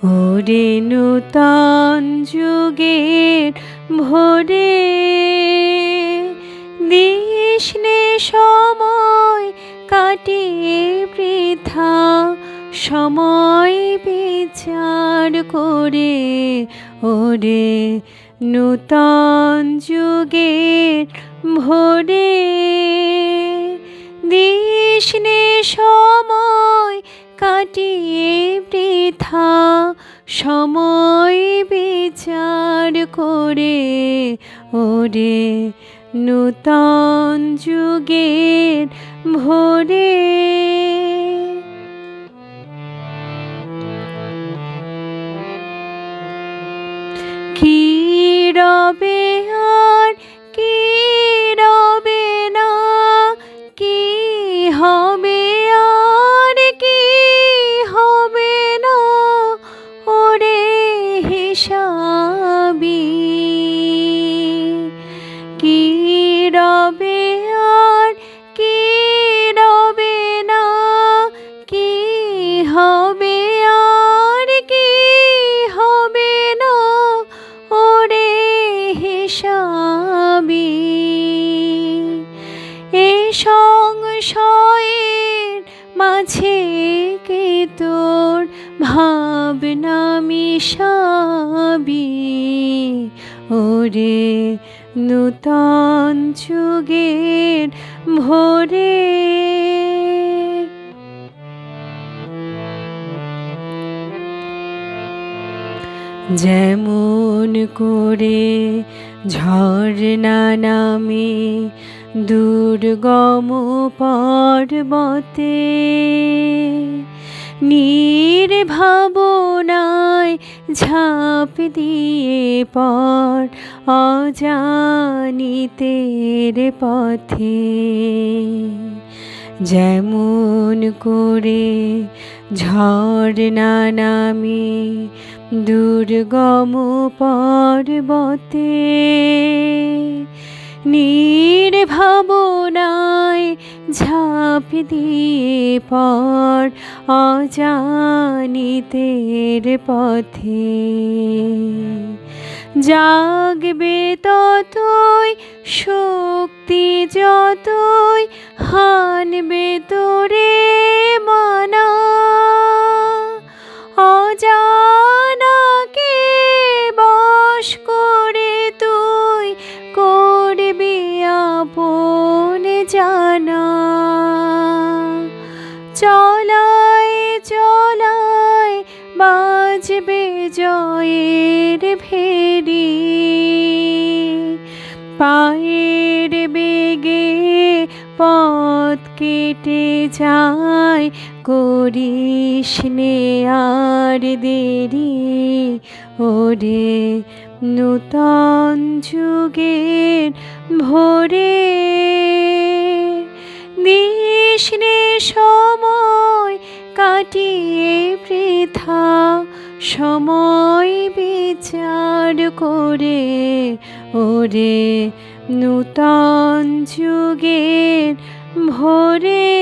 ওরে নূতন যুগের ভোরে দিস নে সময় কাটিয়ে বৃথা, সময় বিচার করে। ওরে নূতন যুগের ভোরে দিস নে সময় কাটিয়ে বৃথা, সময় বিচার করে। ওরে নূতন যুগের ভোরে কি রবে আর কি রবে না, কি হবে আর কি হবে না, ওরে হিসাবি। কি রবে আর কি রবে না, কি হবে আর কি হবে না, ওরে হিসাবি। এ সংশয়ের মাঝে কি তোর ভাবনা মিশাবি। ওরে নূতন যুগের ভোরে যেমন করে ঝর্ণা নামে দুর্গম পর্বতে, নির্ভাবনায় ঝাঁপ দিয়ে পড় অজানিতের পথে। যেমন করে ঝর্ণা নামে দুর্গম পর্বতে, নির্ভাবনায় ঝাঁপ দিয়ে পড় অজানিতের পথে। জাগবে ততই শক্তি যতই হানবে তোরে মানা, অজানাকে বশ করে তুই করবি আপন জানা। চলায় চলায় বাজবে জয়ের ভেরি, পায়ের বেগে পথ কেটে যায়, করিস নে আর দেরি। ওরে নূতন যুগের ভোরে দিস নে সময় কাটিয়ে বৃথা, সময় বিচার করে। ওরে নূতন যুগের ভোরে।